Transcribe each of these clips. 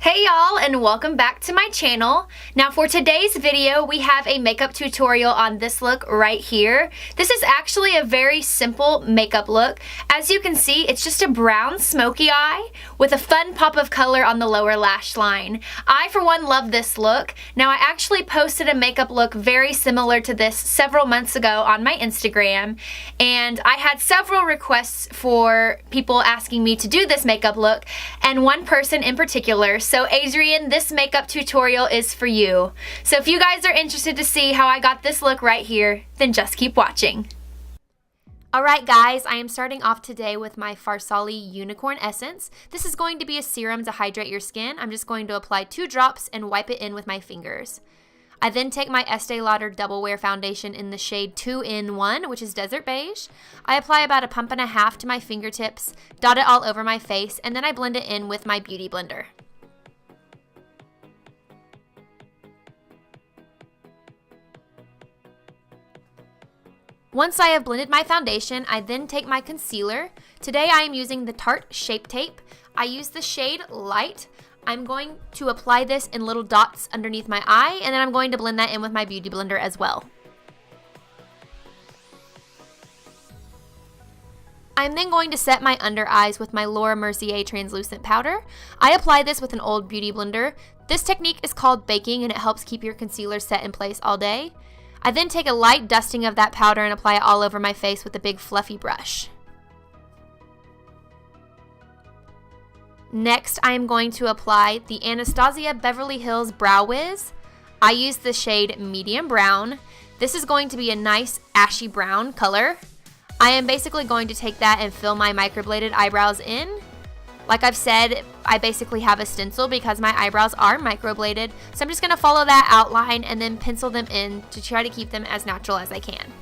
Hey y'all, and welcome back to my channel. Now for today's video, we have a makeup tutorial on this look right here. This is actually a very simple makeup look. As you can see, it's just a brown smoky eye with a fun pop of color on the lower lash line. I, for one, love this look. Now I actually posted a makeup look very similar to this several months ago on my Instagram, and I had several requests for people asking me to do this makeup look, and one person in particular. So Adrian, this makeup tutorial is for you. So if you guys are interested to see how I got this look right here, then just keep watching. Alright guys, I am starting off today with my Farsali Unicorn Essence. This is going to be a serum to hydrate your skin. I'm just going to apply 2 drops and wipe it in with my fingers. I then take my Estee Lauder Double Wear Foundation in the shade 2-in-1, which is Desert Beige. I apply about 1.5 pumps to my fingertips, dot it all over my face, and then I blend it in with my Beauty Blender. Once I have blended my foundation, I then take my concealer. Today I am using the Tarte Shape Tape. I use the shade Lite. I'm going to apply this in little dots underneath my eye, and then I'm going to blend that in with my Beauty Blender as well. I'm then going to set my under eyes with my Mercier translucent powder. I apply this with an old Beauty Blender. This technique is called baking, and it helps keep your concealer set in place all day. I then take a light dusting of that powder and apply it all over my face with a big fluffy brush. Next, I am going to apply the Anastasia Beverly Hills Brow Wiz. I use the shade Medium Brown. This is going to be a nice ashy brown color. I am basically going to take that and fill my microbladed eyebrows in. Like I've said, I basically have a stencil because my eyebrows are microbladed, so I'm just going to follow that outline and then pencil them in to try to keep them as natural as I can.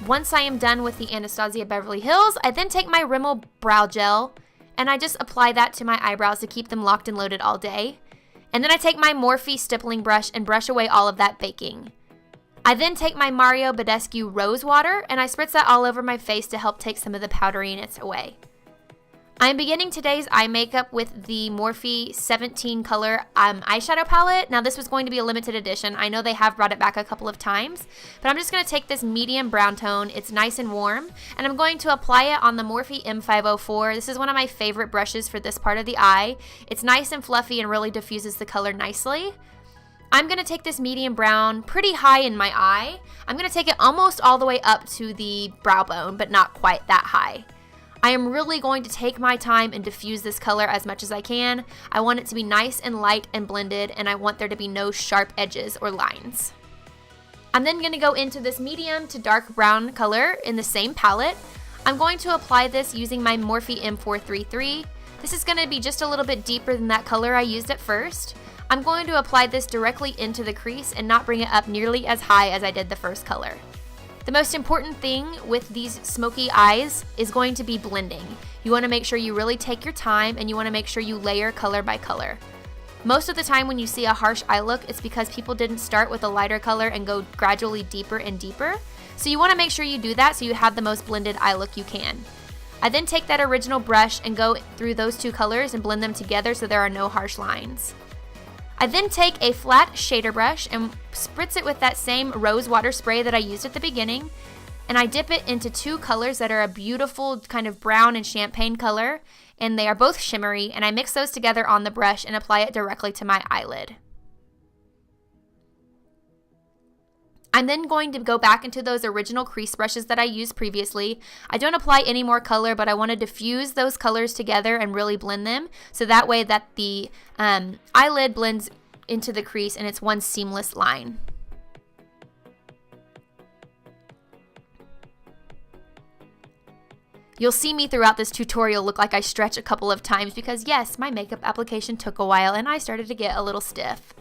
Once I am done with the Anastasia Beverly Hills, I then take my Rimmel brow gel and I just apply that to my eyebrows to keep them locked and loaded all day. And then I take my Morphe stippling brush and brush away all of that baking. I then take my Bedescu rosewater and I spritz that all over my face to help take some of the powderiness away. I am beginning today's eye makeup with the Morphe 17 color eyeshadow palette. Now this was going to be a limited edition. I know they have brought it back a couple of times, but I'm just going to take this medium brown tone. It's nice and warm, and I'm going to apply it on the Morphe M504. This is one of my favorite brushes for this part of the eye. It's nice and fluffy and really diffuses the color nicely. I'm going to take this medium brown pretty high in my eye. I'm going to take it almost all the way up to the brow bone, but not quite that high. I am really going to take my time and diffuse this color as much as I can. I want it to be nice and light and blended, and I want there to be no sharp edges or lines. I'm then going to go into this medium to dark brown color in the same palette. I'm going to apply this using my Morphe M433. This is going to be just a little bit deeper than that color I used at first. I'm going to apply this directly into the crease and not bring it up nearly as high as I did the first color. The most important thing with these smoky eyes is going to be blending. You want to make sure you really take your time, and you want to make sure you layer color by color. Most of the time when you see a harsh eye look, it's because people didn't start with a lighter color and go gradually deeper and deeper. So you want to make sure you do that so you have the most blended eye look you can. I then take that original brush and go through those 2 colors and blend them together so there are no harsh lines. I then take a flat shader brush and spritz it with that same rose water spray that I used at the beginning, and I dip it into 2 colors that are a beautiful kind of brown and champagne color, and they are both shimmery, and I mix those together on the brush and apply it directly to my eyelid. I'm then going to go back into those original crease brushes that I used previously. I don't apply any more color, but I want to diffuse those colors together and really blend them, so that way that the eyelid blends into the crease and it's one seamless line. You'll see me throughout this tutorial look like I stretch a couple of times because yes, my makeup application took a while and I started to get a little stiff.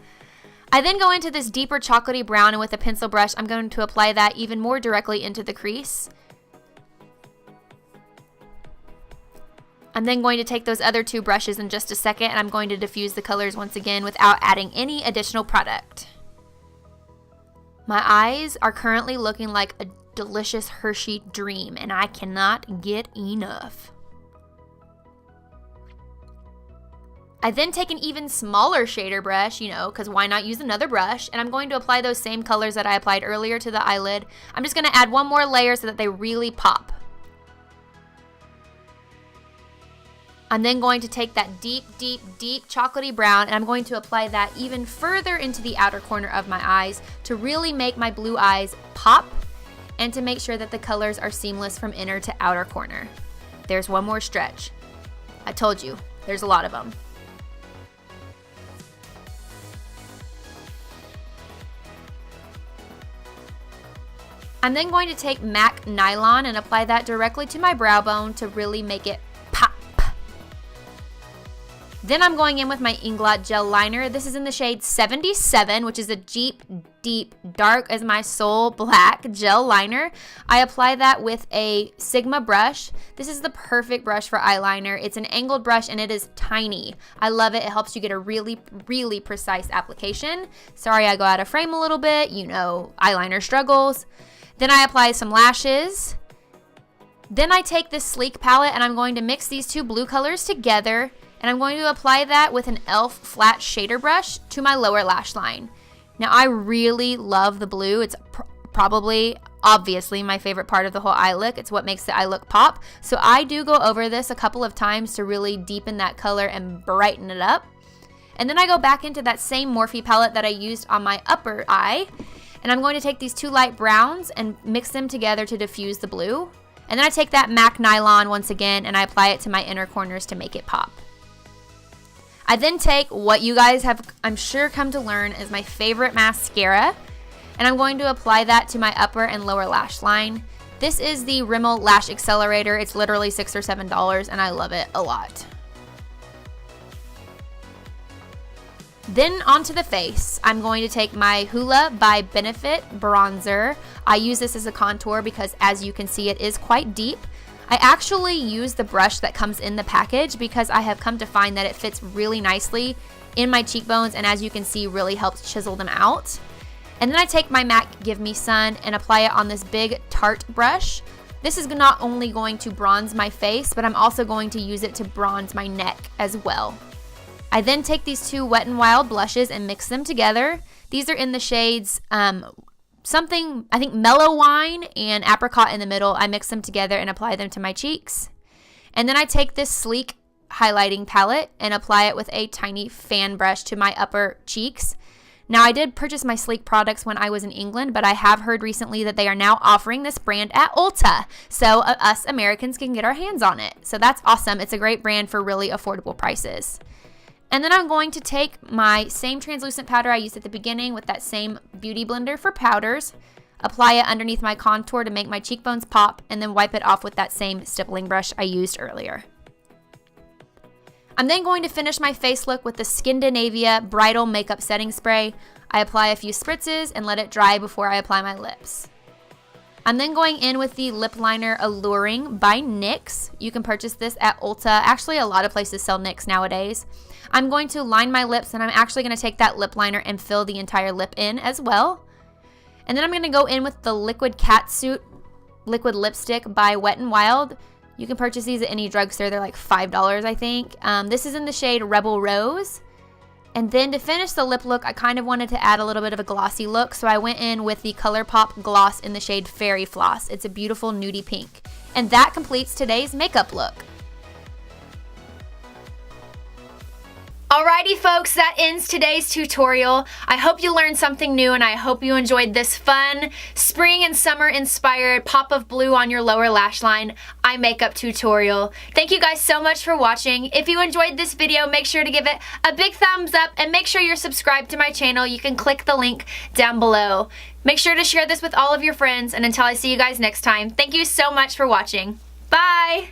I then go into this deeper chocolatey brown, and with a pencil brush, I'm going to apply that even more directly into the crease. I'm then going to take those other two brushes in just a second, and I'm going to diffuse the colors once again without adding any additional product. My eyes are currently looking like a delicious Hershey dream, and I cannot get enough. I then take an even smaller shader brush, because why not use another brush, and I'm going to apply those same colors that I applied earlier to the eyelid. I'm just going to add one more layer so that they really pop. I'm then going to take that deep, deep, deep chocolatey brown, and I'm going to apply that even further into the outer corner of my eyes to really make my blue eyes pop and to make sure that the colors are seamless from inner to outer corner. There's one more stretch. I told you, there's a lot of them. I'm then going to take MAC nylon and apply that directly to my brow bone to really make it pop. Then I'm going in with my Inglot gel liner. This is in the shade 77, which is a deep, deep, dark as my soul black gel liner. I apply that with a Sigma brush. This is the perfect brush for eyeliner. It's an angled brush and it is tiny. I love it. It helps you get a really, really precise application. Sorry I go out of frame a little bit. Eyeliner struggles. Then I apply some lashes. Then I take this sleek palette and I'm going to mix these two blue colors together. And I'm going to apply that with an e.l.f. flat shader brush to my lower lash line. Now, I really love the blue. It's obviously, my favorite part of the whole eye look. It's what makes the eye look pop. So I do go over this a couple of times to really deepen that color and brighten it up. And then I go back into that same Morphe palette that I used on my upper eye. And I'm going to take these two light browns and mix them together to diffuse the blue. And then I take that MAC nylon once again and I apply it to my inner corners to make it pop. I then take what you guys have, I'm sure, come to learn is my favorite mascara, and I'm going to apply that to my upper and lower lash line. This is the Rimmel Lash Accelerator. It's literally $6 or $7, and I love it a lot. Then onto the face, I'm going to take my Hoola by Benefit bronzer. I use this as a contour because, as you can see, it is quite deep. I actually use the brush that comes in the package because I have come to find that it fits really nicely in my cheekbones and, as you can see, really helps chisel them out. And then I take my MAC Give Me Sun and apply it on this big Tarte brush. This is not only going to bronze my face, but I'm also going to use it to bronze my neck as well. I then take these two Wet n Wild blushes and mix them together. These are in the shades something, I think, Mellow Wine and Apricot in the middle. I mix them together and apply them to my cheeks. And then I take this sleek highlighting palette and apply it with a tiny fan brush to my upper cheeks. Now, I did purchase my sleek products when I was in England, but I have heard recently that they are now offering this brand at Ulta. So us Americans can get our hands on it. So that's awesome. It's a great brand for really affordable prices. And then I'm going to take my same translucent powder I used at the beginning with that same beauty blender for powders, apply it underneath my contour to make my cheekbones pop, and then wipe it off with that same stippling brush I used earlier. I'm then going to finish my face look with the Skindinavia Bridal Makeup Setting Spray. I apply a few spritzes and let it dry before I apply my lips. I'm then going in with the lip liner Alluring by NYX. You can purchase this at Ulta. Actually, a lot of places sell NYX nowadays. I'm going to line my lips, and I'm actually going to take that lip liner and fill the entire lip in as well. And then I'm going to go in with the Liquid Catsuit Liquid Lipstick by Wet n Wild. You can purchase these at any drugstore. They're like $5, I think. This is in the shade Rebel Rose. And then to finish the lip look, I kind of wanted to add a little bit of a glossy look, so I went in with the Colourpop gloss in the shade Fairy Floss. It's a beautiful nudie pink. And that completes today's makeup look. Alrighty folks, that ends today's tutorial. I hope you learned something new and I hope you enjoyed this fun spring and summer inspired pop of blue on your lower lash line eye makeup tutorial. Thank you guys so much for watching. If you enjoyed this video, make sure to give it a big thumbs up and make sure you're subscribed to my channel. You can click the link down below. Make sure to share this with all of your friends, and until I see you guys next time, thank you so much for watching. Bye!